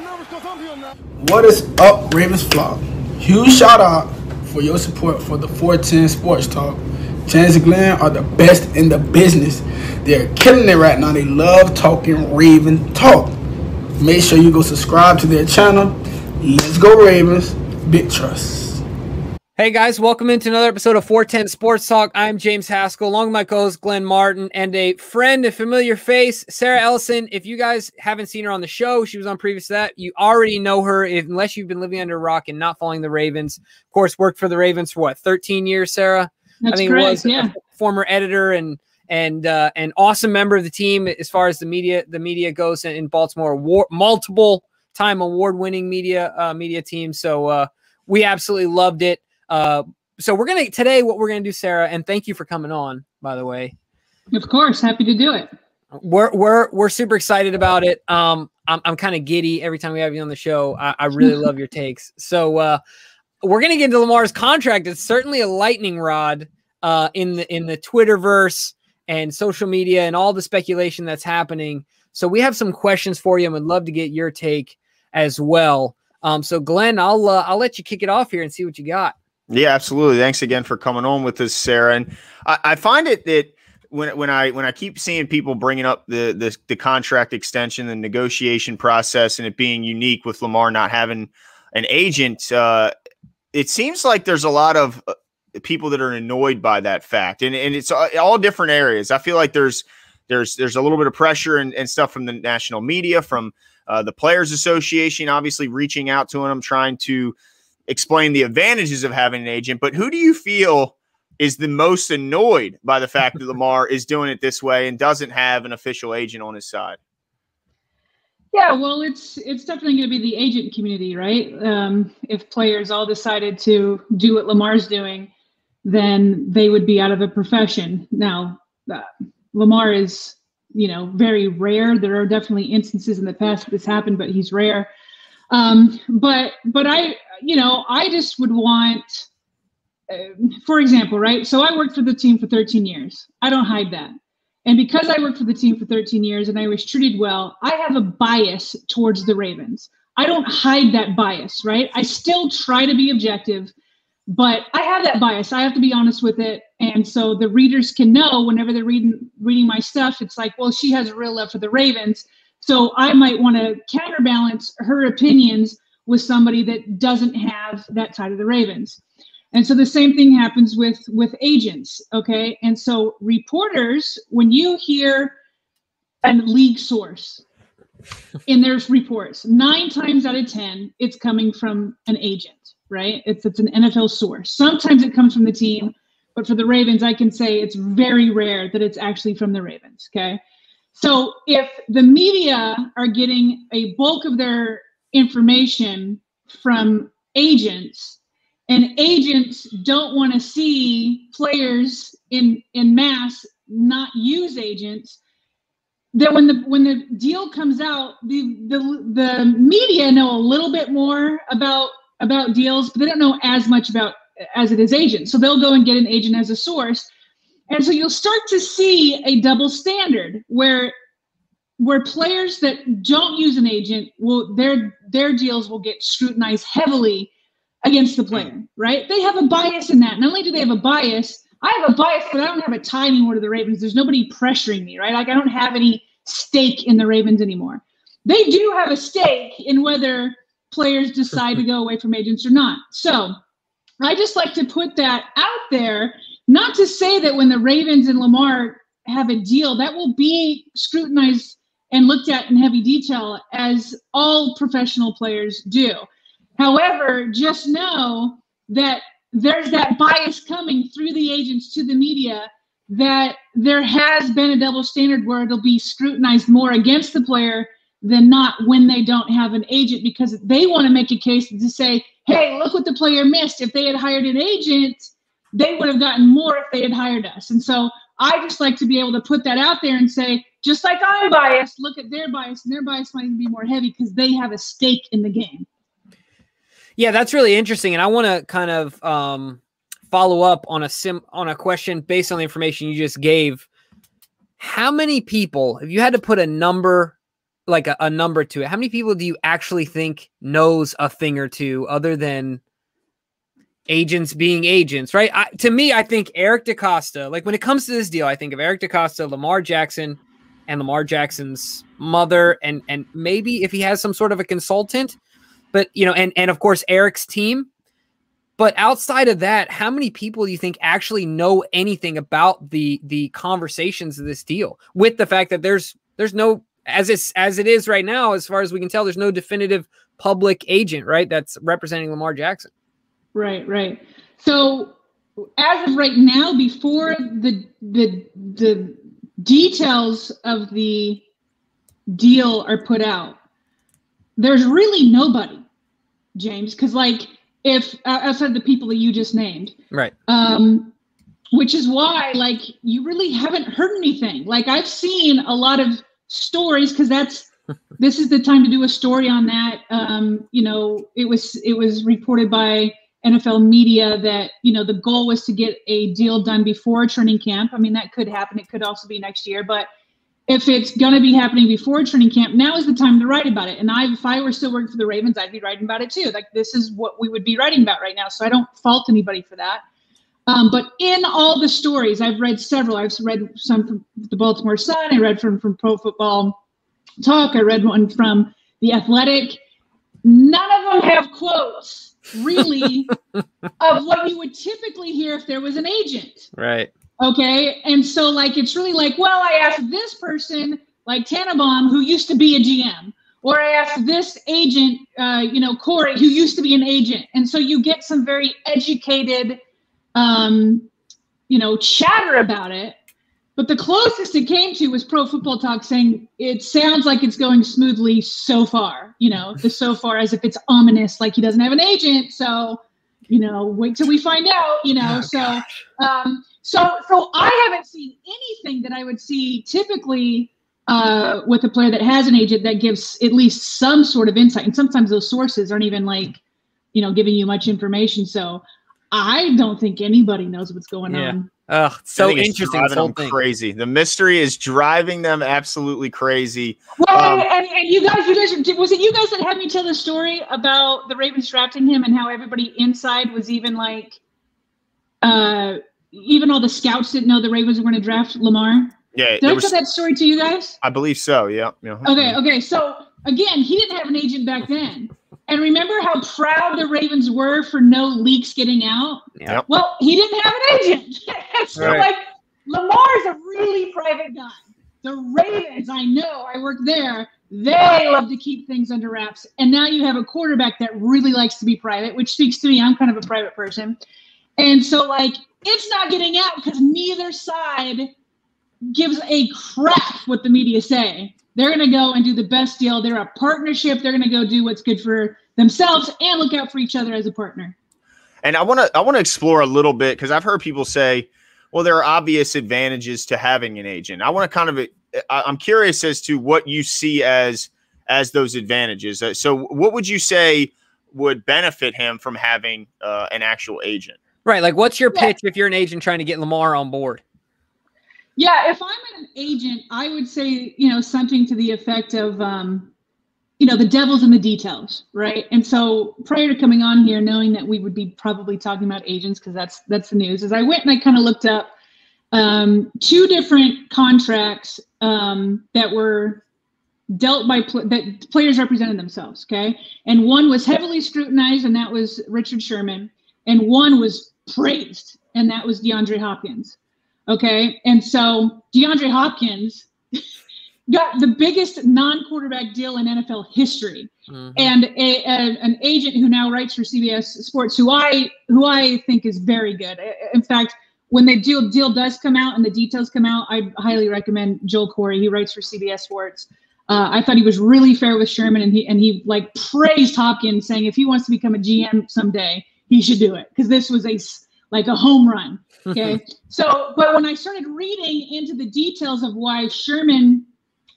What is up, Ravens flock? Huge shout out for your support for the 410 Sports Talk. Chance and Glenn are the best in the business. They're killing it right now. They love talking Raven talk. Make sure you go subscribe to their channel. Let's go Ravens. Big trust. Hey guys, welcome into another episode of 410 Sports Talk. I'm James Haskell, along with my co-host Glenn Martin, and a friend, a familiar face, Sarah Ellison. If you guys haven't seen her on the show, she was on previous to that. You already know her, unless you've been living under a rock and not following the Ravens. Of course, worked for the Ravens for what, 13 years, Sarah? That's correct, yeah. A former editor and an awesome member of the team as far as the media goes in Baltimore. Multiple-time award-winning media team. So we absolutely loved it. So what we're gonna do, Sarah, and thank you for coming on, by the way. Of course, happy to do it. We're super excited about it. I'm kind of giddy every time we have you on the show. I really love your takes. So we're gonna get into Lamar's contract. It's certainly a lightning rod in the Twitterverse and social media and all the speculation that's happening. So we have some questions for you and would love to get your take as well. So Glenn, I'll let you kick it off here and see what you got. Yeah, absolutely. Thanks again for coming on with us, Sarah. And I find it that when I keep seeing people bringing up the contract extension, the negotiation process, and it being unique with Lamar not having an agent, it seems like there's a lot of people that are annoyed by that fact, and it's all different areas. I feel like there's a little bit of pressure and stuff from the national media, from the Players Association, obviously reaching out to him, trying to explain the advantages of having an agent. But who do you feel is the most annoyed by the fact that Lamar is doing it this way and doesn't have an official agent on his side? Yeah, well, it's definitely going to be the agent community, right? If players all decided to do what Lamar's doing, then they would be out of a profession. Now, Lamar is, very rare. There are definitely instances in the past that this happened, but he's rare. But I just would want, for example, right? So I worked for the team for 13 years. I don't hide that. And because I worked for the team for 13 years and I was treated well, I have a bias towards the Ravens. I don't hide that bias, right? I still try to be objective, but I have that bias. I have to be honest with it. And so the readers can know whenever they're reading my stuff, it's like, well, she has a real love for the Ravens. So I might want to counterbalance her opinions with somebody that doesn't have that side of the Ravens. And so the same thing happens with agents, okay? And so reporters, when you hear a league source in their reports, 9 times out of 10, it's coming from an agent, right? It's an NFL source. Sometimes it comes from the team, but for the Ravens, I can say it's very rare that it's actually from the Ravens, okay? So if the media are getting a bulk of their information from agents, and agents don't want to see players in mass not use agents, then when the deal comes out, the media know a little bit more about deals, but they don't know as much as it is agents. So they'll go and get an agent as a source. And so you'll start to see a double standard where players that don't use an agent their deals will get scrutinized heavily against the player, right? They have a bias in that. Not only do they have a bias, I have a bias, but I don't have a tie anymore to the Ravens. There's nobody pressuring me, right? Like I don't have any stake in the Ravens anymore. They do have a stake in whether players decide to go away from agents or not. So I just like to put that out there. Not to say that when the Ravens and Lamar have a deal, that will be scrutinized and looked at in heavy detail, as all professional players do. However, just know that there's that bias coming through the agents to the media, that there has been a double standard where it'll be scrutinized more against the player than not when they don't have an agent, because they want to make a case to say, hey, look what the player missed. If they had hired an agent, they would have gotten more if they had hired us. And so I just like to be able to put that out there and say, just like I'm biased, look at their bias, and their bias might even be more heavy because they have a stake in the game. Yeah, that's really interesting. And I want to kind of follow up on a question based on the information you just gave. How many people, if you had to put a number like a number to it, how many people do you actually think knows a thing or two other than agents being agents, right? To me, I think Eric DeCosta, like when it comes to this deal, I think of Eric DeCosta, Lamar Jackson, and Lamar Jackson's mother, and maybe if he has some sort of a consultant, but and of course Eric's team. But outside of that, how many people do you think actually know anything about the conversations of this deal? With the fact that there's no, as it is right now, as far as we can tell, there's no definitive public agent, right, that's representing Lamar Jackson. Right. So as of right now, before the details of the deal are put out, there's really nobody, James, because like if outside the people that you just named, right, which is why like you really haven't heard anything. Like I've seen a lot of stories because this is the time to do a story on that. It was reported by NFL media that the goal was to get a deal done before training camp. I mean, that could happen. It could also be next year, but if it's going to be happening before training camp, now is the time to write about it. And if I were still working for the Ravens, I'd be writing about it too. Like this is what we would be writing about right now. So I don't fault anybody for that. But in all the stories, I've read several. I've read some from the Baltimore Sun. I read from Pro Football Talk. I read one from The Athletic. None of them have quotes really of what you would typically hear if there was an agent. Right. Okay. And so like, it's really like, well, I asked this person like Tannenbaum, who used to be a GM, or I asked this agent, Corey, who used to be an agent. And so you get some very educated, chatter about it. But the closest it came to was Pro Football Talk saying it sounds like it's going smoothly so far, so far as if it's ominous, like he doesn't have an agent. So, wait till we find out, So I haven't seen anything that I would see typically with a player that has an agent that gives at least some sort of insight. And sometimes those sources aren't even like, giving you much information. So I don't think anybody knows what's going on. So interesting. It's driving them crazy. The mystery is driving them absolutely crazy. Well, and you guys, was it you guys that had me tell the story about the Ravens drafting him and how everybody inside was even like, even all the scouts didn't know the Ravens were going to draft Lamar? Yeah. Did I tell that story to you guys? I believe so, yeah. Okay. So, again, he didn't have an agent back then. And remember how proud the Ravens were for no leaks getting out? Yep. Well, he didn't have an agent. So, right. like, Lamar's a really private guy. The Ravens, I know, I work there, they love to keep things under wraps. And now you have a quarterback that really likes to be private, which speaks to me. I'm kind of a private person. And so, like, it's not getting out because neither side gives a crap what the media say. They're going to go and do the best deal. They're a partnership. They're going to go do what's good for themselves and look out for each other as a partner. And I want to explore a little bit because I've heard people say, well, there are obvious advantages to having an agent. I want to I'm curious as to what you see as those advantages. So what would you say would benefit him from having an actual agent? Right. Like, what's your pitch if you're an agent trying to get Lamar on board? Yeah, if I'm an agent, I would say, something to the effect of, the devil's in the details, right? And so prior to coming on here, knowing that we would be probably talking about agents, because that's the news, as I went and I kind of looked up 2 different contracts that were dealt by that players represented themselves, okay? And one was heavily scrutinized, and that was Richard Sherman, and one was praised, and that was DeAndre Hopkins. Okay, and so DeAndre Hopkins got the biggest non-quarterback deal in NFL history, and an agent who now writes for CBS Sports, who I think is very good. In fact, when the deal does come out and the details come out, I highly recommend Joel Corey. He writes for CBS Sports. I thought he was really fair with Sherman, and he like praised Hopkins, saying if he wants to become a GM someday, he should do it because this was like a home run. Okay. So, but when I started reading into the details of why Sherman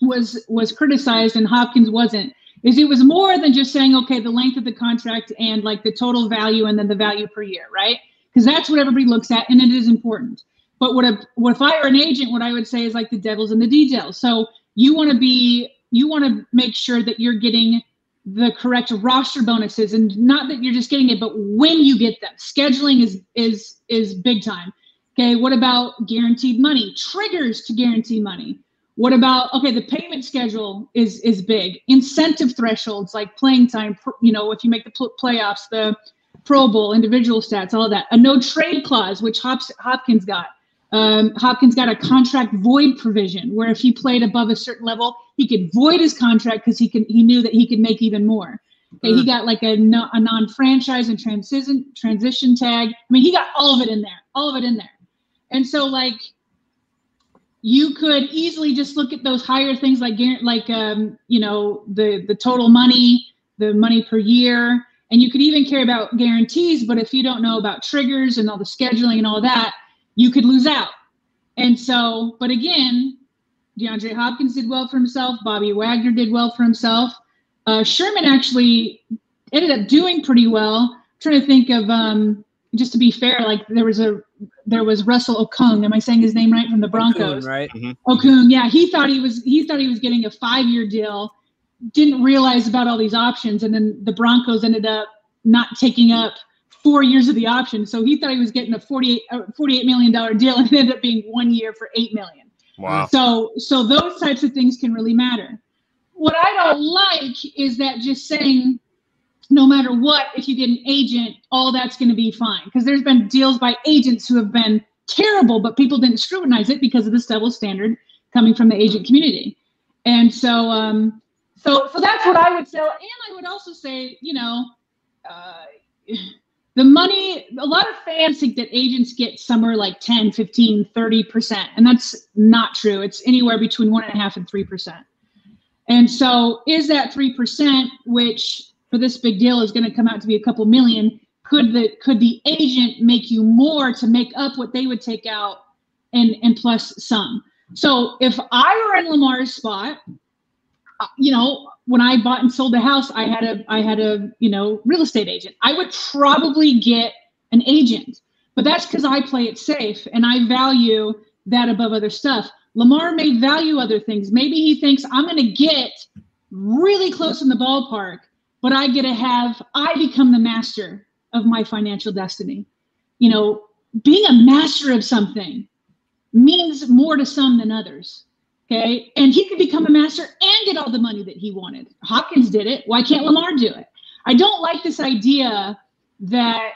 was criticized and Hopkins wasn't, is it was more than just saying, okay, the length of the contract and like the total value and then the value per year, right? Because that's what everybody looks at and it is important. But what if I were an agent, what I would say is like the devil's in the details. So you want to be make sure that you're getting the correct roster bonuses, and not that you're just getting it, but when you get them. Scheduling is big time. Okay, what about guaranteed money? Triggers to guarantee money. What about, okay, the payment schedule is big. Incentive thresholds like playing time, if you make the playoffs, the Pro Bowl, individual stats, all of that. A no trade clause, which Hopkins got. Hopkins got a contract void provision where if he played above a certain level, he could void his contract because he knew that he could make even more. Okay, he got like a non-franchise and transition tag. I mean, he got all of it in there. And so like, you could easily just look at those higher things like the total money, the money per year, and you could even care about guarantees. But if you don't know about triggers and all the scheduling and all that, you could lose out. And so, but again, DeAndre Hopkins did well for himself. Bobby Wagner did well for himself. Sherman actually ended up doing pretty well. I'm trying to think of, just to be fair, like there was Russell Okung. Am I saying his name right? From the Broncos, Okung, right? Mm-hmm. Okung, yeah. He thought he was getting a 5-year deal. Didn't realize about all these options, and then the Broncos ended up not taking up 4 years of the option. So he thought he was getting a $48 million deal, and it ended up being 1 year for $8 million. Wow. So those types of things can really matter. What I don't like is that just saying, no matter what, if you get an agent, all that's going to be fine. Because there's been deals by agents who have been terrible, but people didn't scrutinize it because of this double standard coming from the agent community. And so that's what I would say. And I would also say, the money, a lot of fans think that agents get somewhere like 10, 15, 30%. And that's not true. It's anywhere between 1.5% and 3%. And so is that 3%, which for this big deal is going to come out to be a couple million, could the agent make you more to make up what they would take out and plus some? So if I were in Lamar's spot, when I bought and sold the house, I had a real estate agent. I would probably get an agent, but that's because I play it safe and I value that above other stuff. Lamar may value other things. Maybe he thinks I'm going to get really close in the ballpark, but I become the master of my financial destiny. Being a master of something means more to some than others. Okay. And he could become a master and get all the money that he wanted. Hopkins did it. Why can't Lamar do it? I don't like this idea that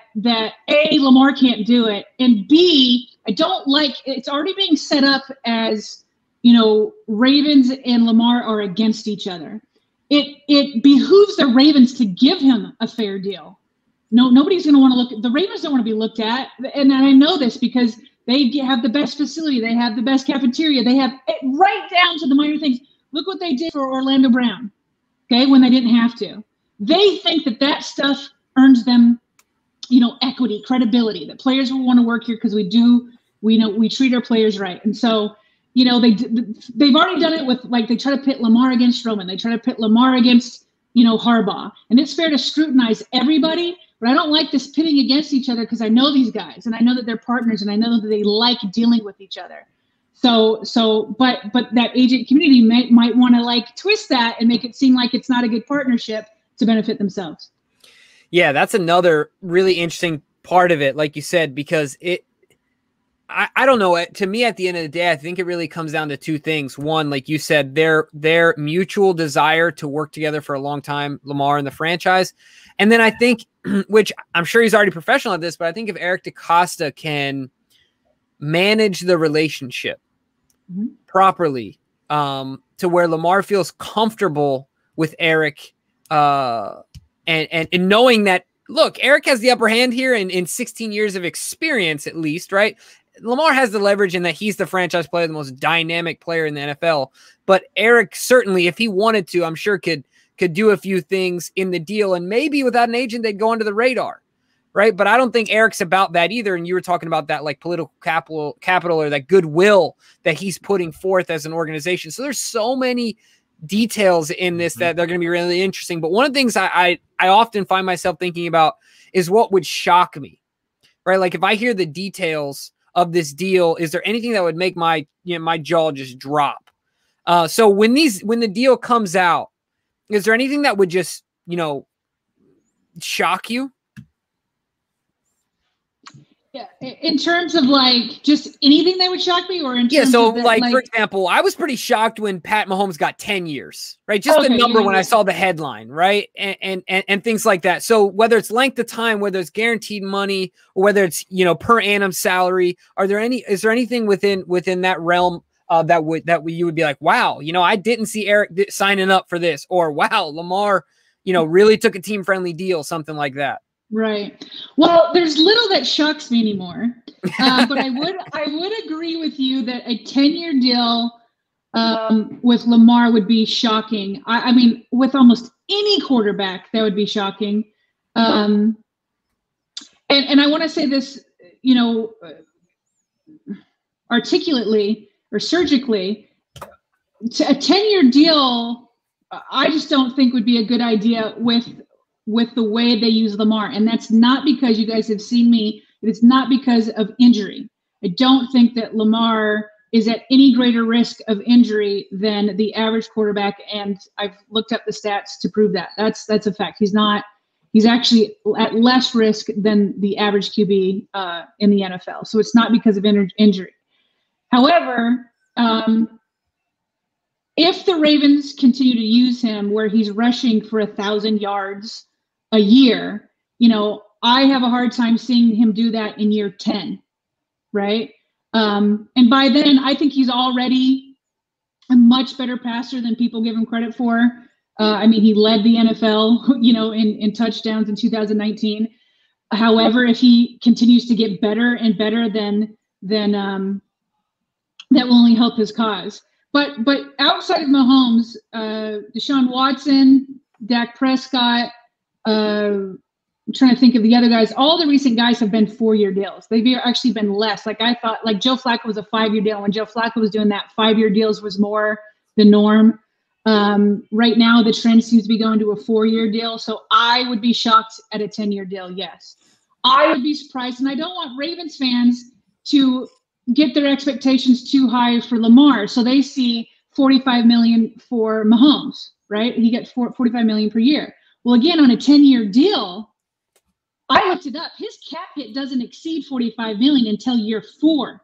A, Lamar can't do it, and B, I don't like it's already being set up as, Ravens and Lamar are against each other. It behooves the Ravens to give him a fair deal. Nobody's going to want to the Ravens don't want to be looked at. And I know this because they have the best facility. They have the best cafeteria. They have it right down to the minor things. Look what they did for Orlando Brown, okay, when they didn't have to. They think that stuff earns them, equity, credibility, that players will want to work here because we treat our players right. And so, they've already done it with, like, they try to pit Lamar against Roman. They try to pit Lamar against, Harbaugh. And it's fair to scrutinize everybody, but I don't like this pitting against each other because I know these guys and I know that they're partners and I know that they like dealing with each other. But that agent community might want to twist that and make it seem like it's not a good partnership to benefit themselves. Yeah, that's another really interesting part of it, like you said, because I don't know. To me, at the end of the day, I think it really comes down to two things. One, like you said, their mutual desire to work together for a long time, Lamar and the franchise. And then I think, which I'm sure he's already professional at this, but I think if Eric DeCosta can manage the relationship properly, to where Lamar feels comfortable with Eric, and knowing that, look, Eric has the upper hand here in 16 years of experience, at least, right? Lamar has the leverage in that he's the franchise player, the most dynamic player in the NFL. But Eric certainly, if he wanted to, I'm sure could do a few things in the deal, and maybe without an agent, they'd go under the radar, right? But I don't think Eric's about that either. And you were talking about that, like, political capital or that goodwill that he's putting forth as an organization. So there's so many details in this that they're going to be really interesting. But one of the things I often find myself thinking about is what would shock me, right? Like, if I hear the details of this deal, is there anything that would make my jaw just drop? So when the deal comes out, is there anything that would just, shock you? Yeah, in terms of like just anything that would shock me, or in terms so of that, like for example, I was pretty shocked when Pat Mahomes got 10 years, right? Just Okay, the number yeah, when yeah. I saw the headline, right? And things like that. So whether it's length of time, whether it's guaranteed money, or whether it's, per annum salary, is there anything within that realm that you would be like, wow, I didn't see Eric signing up for this, or wow, Lamar, really took a team friendly deal, something like that. Right. Well, there's little that shocks me anymore, but I would agree with you that a 10-year deal with Lamar would be shocking. I mean, with almost any quarterback, that would be shocking. And I want to say this, articulately or surgically. A 10-year deal, I just don't think would be a good idea with the way they use Lamar. And that's not because you guys have seen me. It's not because of injury. I don't think that Lamar is at any greater risk of injury than the average quarterback. And I've looked up the stats to prove that. That's a fact. He's actually at less risk than the average QB in the NFL. So it's not because of injury. However, if the Ravens continue to use him where he's rushing for 1,000 yards a year, I have a hard time seeing him do that in year 10, right? And by then, I think he's already a much better passer than people give him credit for. He led the NFL, in touchdowns in 2019. However, if he continues to get better and better, then that will only help his cause. But outside of Mahomes, Deshaun Watson, Dak Prescott, I'm trying to think of the other guys. All the recent guys have been 4-year deals. They've actually been less. Like I thought, like Joe Flacco was a 5-year deal. When Joe Flacco was doing that, 5-year deals was more the norm. Right now, the trend seems to be going to a 4-year deal. So I would be shocked at a 10-year deal. Yes, I would be surprised, and I don't want Ravens fans to get their expectations too high for Lamar. So they see $45 million for Mahomes, right? He gets $45 million per year. Well, again, on a 10-year deal, I looked it up. His cap hit doesn't exceed $45 million until year 4.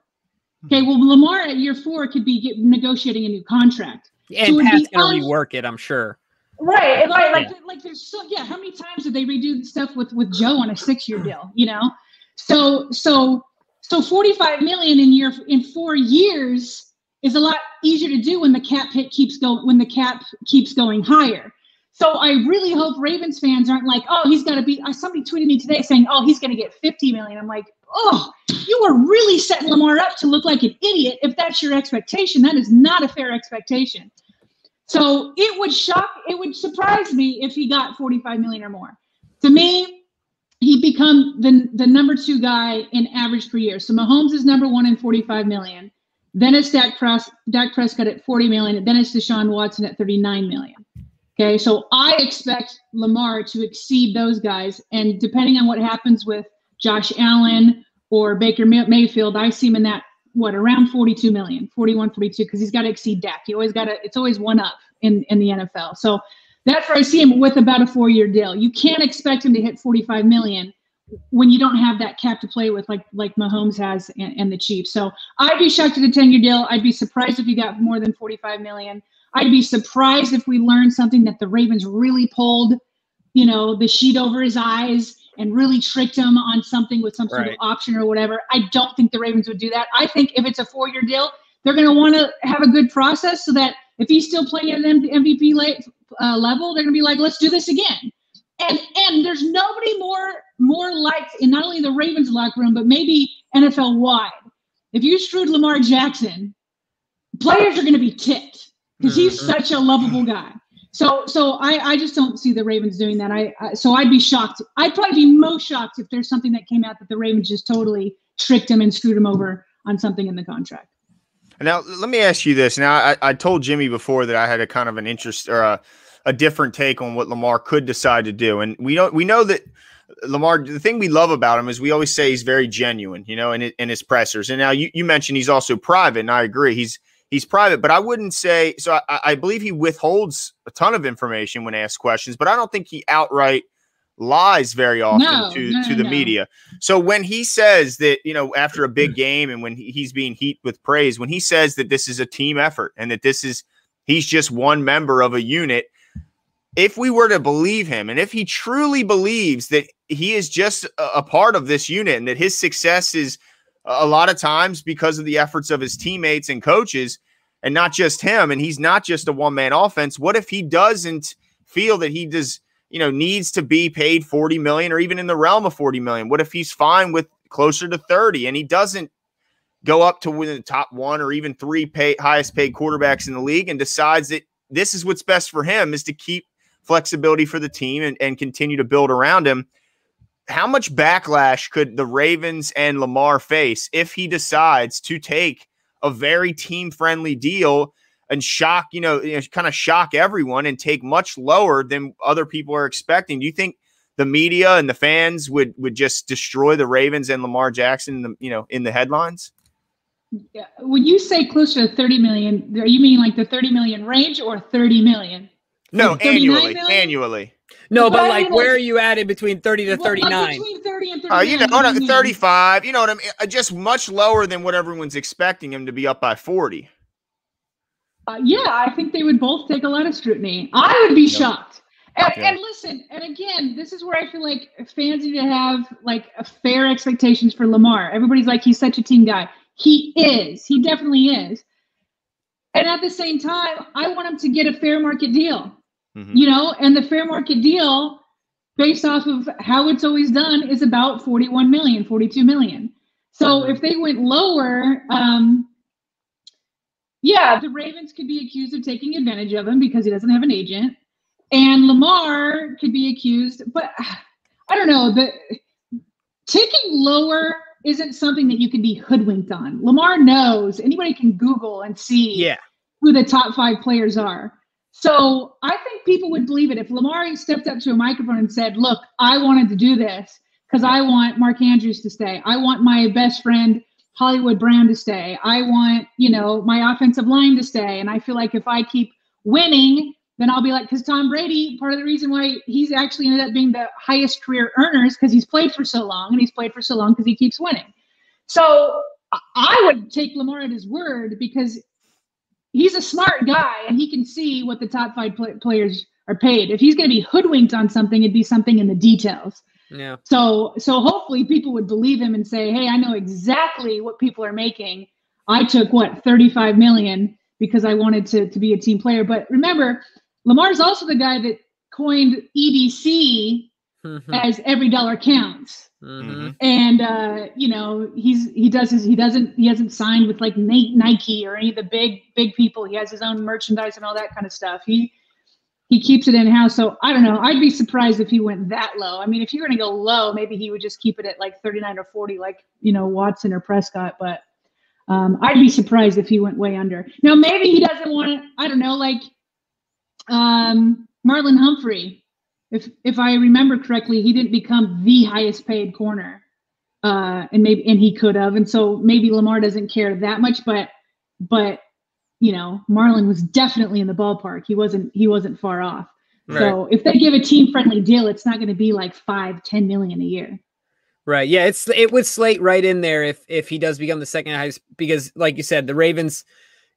Okay, well, Lamar at year 4 could be negotiating a new contract. And so Pat's going to rework it, I'm sure. Right. Like there's how many times did they redo stuff with Joe on a 6-year deal, So $45 million in 4 years is a lot easier to do when the cap keeps going higher. So I really hope Ravens fans aren't like, oh, he's got to be. Somebody tweeted me today saying, oh, he's going to get $50 million. I'm like, oh, you are really setting Lamar up to look like an idiot. If that's your expectation, that is not a fair expectation. So it would surprise me if he got $45 million or more. To me, he'd become the number 2 guy in average per year. So Mahomes is number 1 in $45 million. Then it's Dak Prescott at $40 million. And then it's Deshaun Watson at $39 million. Okay, so I expect Lamar to exceed those guys. And depending on what happens with Josh Allen or Baker Mayfield, I see him in that, around $42 million, 41, 42, because he's got to exceed Dak. It's always one up in the NFL. So that's where I see him with about a 4-year deal. You can't expect him to hit $45 million when you don't have that cap to play with like Mahomes has and the Chiefs. So I'd be shocked at a 10-year deal. I'd be surprised if he got more than $45 million. I'd be surprised if we learned something that the Ravens really pulled, the sheet over his eyes and really tricked him on something with some sort of option or whatever. I don't think the Ravens would do that. I think if it's a 4-year deal, they're going to want to have a good process so that if he's still playing at an MVP level, they're going to be like, let's do this again. And there's nobody more liked in not only the Ravens locker room, but maybe NFL wide. If you screwed Lamar Jackson, players are going to be ticked because he's such a lovable guy. So I just don't see the Ravens doing that. So I'd be shocked. I'd probably be most shocked if there's something that came out that the Ravens just totally tricked him and screwed him over on something in the contract. Now, let me ask you this. Now, I told Jimmy before that I had a kind of an interest or a different take on what Lamar could decide to do. And we know that Lamar, the thing we love about him is we always say he's very genuine, in his pressers. And now you mentioned he's also private, and I agree. he's private, but I wouldn't say so. I believe he withholds a ton of information when asked questions, but I don't think he outright lies very often to the media. So when he says that, after a big game and when he's being heaped with praise, when he says that this is a team effort and that he's just one member of a unit, if we were to believe him, and if he truly believes that he is just a part of this unit and that his success is a lot of times because of the efforts of his teammates and coaches and not just him, and he's not just a one-man offense, what if he doesn't feel that he needs to be paid $40 million or even in the realm of $40 million? What if he's fine with closer to 30 and he doesn't go up to within the top 1 or even 3 highest paid quarterbacks in the league and decides that this is what's best for him is to keep flexibility for the team and continue to build around him? How much backlash could the Ravens and Lamar face if he decides to take a very team-friendly deal and shock, kind of shock everyone and take much lower than other people are expecting? Do you think the media and the fans would just destroy the Ravens and Lamar Jackson in the headlines? Yeah. When you say closer to 30 million, are you mean like the 30 million range or 30 million? No, like annually. No, but like, where are you at in between 30 to 39? Like between 30 and 39. 35, you know what I mean? Just much lower than what everyone's expecting him to be up by 40. Yeah, I think they would both take a lot of scrutiny. I would be shocked. And listen, and again, this is where I feel like fans need to have like a fair expectations for Lamar. Everybody's like, he's such a team guy. He is. He definitely is. And at the same time, I want him to get a fair market deal. And the fair market deal based off of how it's always done is about 41 million, 42 million. So if they went lower, the Ravens could be accused of taking advantage of him because he doesn't have an agent, and Lamar could be accused, but I don't know, taking lower isn't something that you can be hoodwinked on. Lamar knows. Anybody can Google and see who the top 5 players are. So I think people would believe it if Lamar stepped up to a microphone and said, look, I wanted to do this because I want Mark Andrews to stay. I want my best friend, Hollywood Brown, to stay. I want, my offensive line to stay. And I feel like if I keep winning, then I'll be like, because Tom Brady, part of the reason why he's actually ended up being the highest career earners because he's played for so long, and he's played for so long because he keeps winning. So I would take Lamar at his word because he's a smart guy and he can see what the top 5 players are paid. If he's going to be hoodwinked on something, it'd be something in the details. Yeah. So hopefully people would believe him and say, hey, I know exactly what people are making. I took 35 million because I wanted to be a team player. But remember, Lamar's also the guy that coined EDC as every dollar counts. And he hasn't signed with like Nike or any of the big people. He has his own merchandise and all that kind of stuff. He keeps it in house. So I don't know. I'd be surprised if he went that low. I mean, if you're going to go low, maybe he would just keep it at like 39 or 40, like Watson or Prescott. But I'd be surprised if he went way under. Now maybe he doesn't want to. I don't know, like Marlon Humphrey. If I remember correctly, he didn't become the highest paid corner, and he could have, and so maybe Lamar doesn't care that much. But Marlon was definitely in the ballpark. He wasn't far off. Right. So if they give a team friendly deal, it's not going to be like 5-10 million a year. Right. Yeah. It would slate right in there if he does become the second highest, because like you said, the Ravens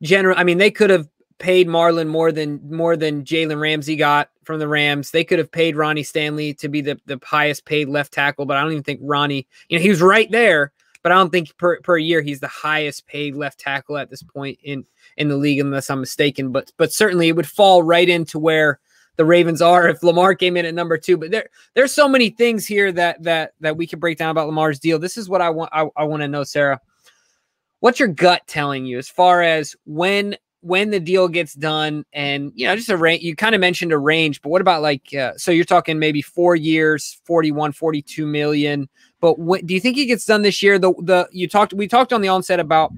they could have paid Marlon more than Jalen Ramsey got from the Rams. They could have paid Ronnie Stanley to be the highest paid left tackle, but I don't even think Ronnie, he was right there, but I don't think per year he's the highest paid left tackle at this point in the league, unless I'm mistaken. But certainly it would fall right into where the Ravens are if Lamar came in at number 2. But there's so many things here that we could break down about Lamar's deal. This is what I want to know, Sarah. What's your gut telling you as far as when the deal gets done? And just a range. You kind of mentioned a range, but what about so you're talking maybe 4 years, 41, 42 million. But do you think he gets done this year? We talked on the onset about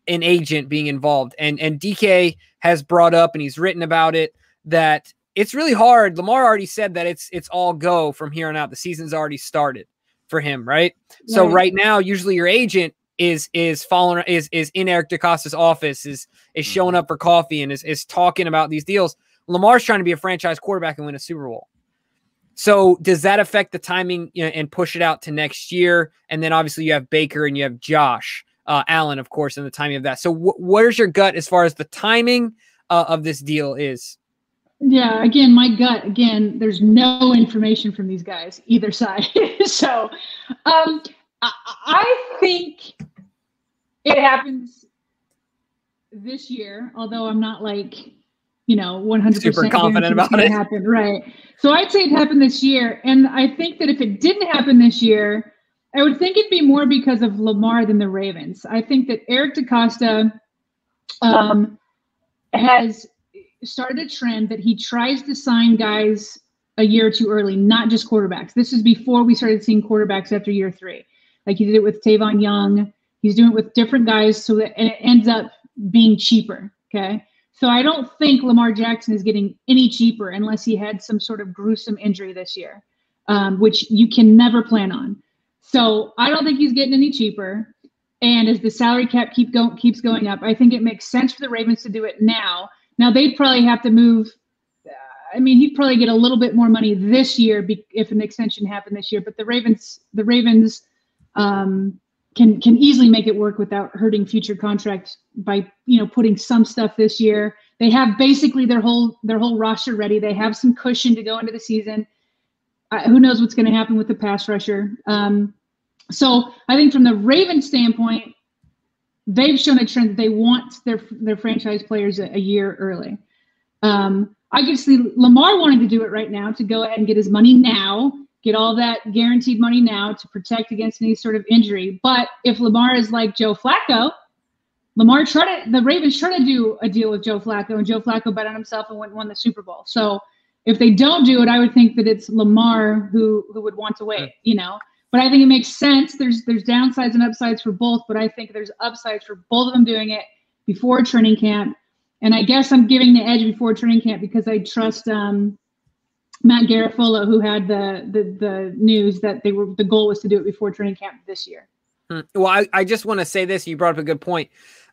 an agent being involved, and DK has brought up, and he's written about it, that it's really hard. Lamar already said that it's all go from here on out. The season's already started for him, right? So right now, usually your agent is following, is in Eric DeCosta's office, is showing up for coffee and is talking about these deals. Lamar's trying to be a franchise quarterback and win a Super Bowl. So does that affect the timing, and push it out to next year? And then obviously you have Baker and you have Josh Allen, of course, and the timing of that. So where's your gut as far as the timing of this deal is? Yeah, again, my gut, there's no information from these guys, either side. So I think it happens this year, although I'm not 100% super confident about it. Happen, right? So I'd say it happened this year, and I think that if it didn't happen this year, I would think it'd be more because of Lamar than the Ravens. I think that Eric DeCosta has started a trend that he tries to sign guys a year or two early, not just quarterbacks. This is before we started seeing quarterbacks after year 3. Like he did it with Tavon Young. He's doing it with different guys, so that and it ends up being cheaper. Okay. So I don't think Lamar Jackson is getting any cheaper unless he had some sort of gruesome injury this year, which you can never plan on. So I don't think he's getting any cheaper. And as the salary cap keeps going up, I think it makes sense for the Ravens to do it now. Now they'd probably have to move. He'd probably get a little bit more money this year if an extension happened this year. But the Ravens can easily make it work without hurting future contracts by putting some stuff this year. They have basically their whole roster ready. They have some cushion to go into the season. Who knows what's going to happen with the pass rusher? So I think from the Ravens standpoint, they've shown a trend that they want their franchise players a year early. I could see Lamar wanting to do it right now, to go ahead and get his money now, get all that guaranteed money now to protect against any sort of injury. But if Lamar is like Joe Flacco, the Ravens tried to do a deal with Joe Flacco, and Joe Flacco bet on himself and won the Super Bowl. So if they don't do it, I would think that it's Lamar who would want to wait, But I think it makes sense. There's downsides and upsides for both, but I think there's upsides for both of them doing it before training camp. And I guess I'm giving the edge before training camp because I trust Matt Garafolo, who had the news that the goal was to do it before training camp this year. Well, I just want to say this. You brought up a good point.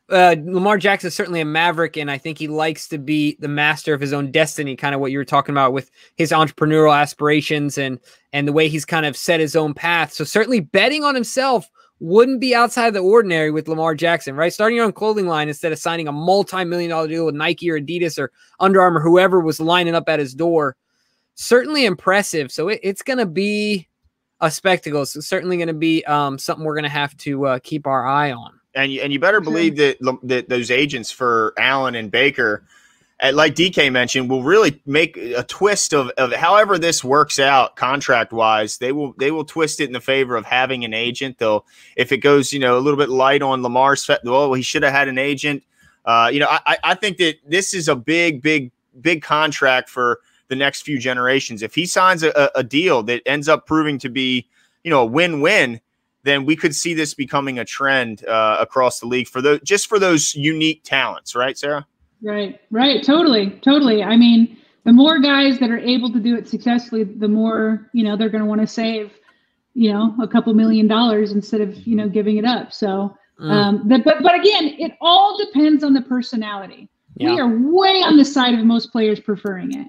Lamar Jackson is certainly a maverick, and I think he likes to be the master of his own destiny, kind of what you were talking about with his entrepreneurial aspirations and the way he's kind of set his own path. So certainly betting on himself wouldn't be outside of the ordinary with Lamar Jackson, right? Starting your own clothing line instead of signing a multi-million-dollar deal with Nike or Adidas or Under Armour, whoever was lining up at his door. Certainly impressive. So it's going to be a spectacle. It's certainly going to be something we're going to have to keep our eye on. And you better believe that those agents for Allen and Baker, like DK mentioned, will really make a twist of however this works out contract wise. They will twist it in the favor of having an agent. Though if it goes a little bit light on Lamar's, well, he should have had an agent. I think that this is a big contract for the next few generations. If he signs a deal that ends up proving to be a win-win, then we could see this becoming a trend across the league for those unique talents, right, Sarah? Right. Totally. I mean, the more guys that are able to do it successfully, the more, they're going to want to save, a couple $1 million instead of, giving it up. So, but again, it all depends on the personality. Yeah. We are way on the side of most players preferring it.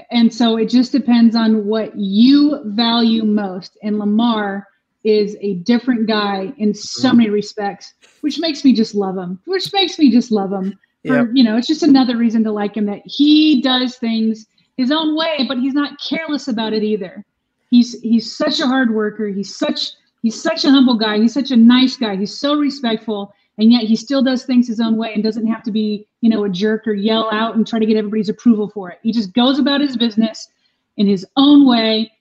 And so it just depends on what you value most. And Lamar is a different guy in so many respects, which makes me just love him. Yep. It's just another reason to like him, that he does things his own way, but he's not careless about it either. He's such a hard worker. He's such a humble guy. He's such a nice guy. He's so respectful. And yet he still does things his own way and doesn't have to be, a jerk or yell out and try to get everybody's approval for it. He just goes about his business in his own way,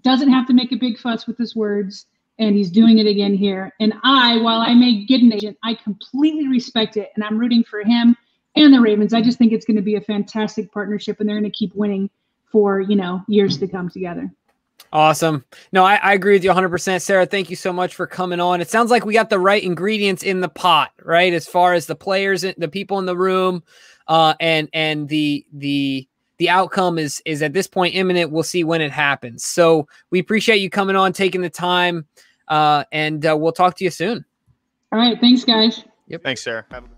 doesn't have to make a big fuss with his words, and he's doing it again here. And while I may get an agent, I completely respect it, and I'm rooting for him and the Ravens. I just think it's going to be a fantastic partnership, and they're going to keep winning for, years to come together. Awesome. No, I agree with you 100%. Sarah, thank you so much for coming on. It sounds like we got the right ingredients in the pot, right? As far as the players, the people in the room, and the outcome is at this point imminent. We'll see when it happens. So we appreciate you coming on, taking the time. and we'll talk to you soon. All right. Thanks, guys. Yep. Thanks, Sarah. Have a good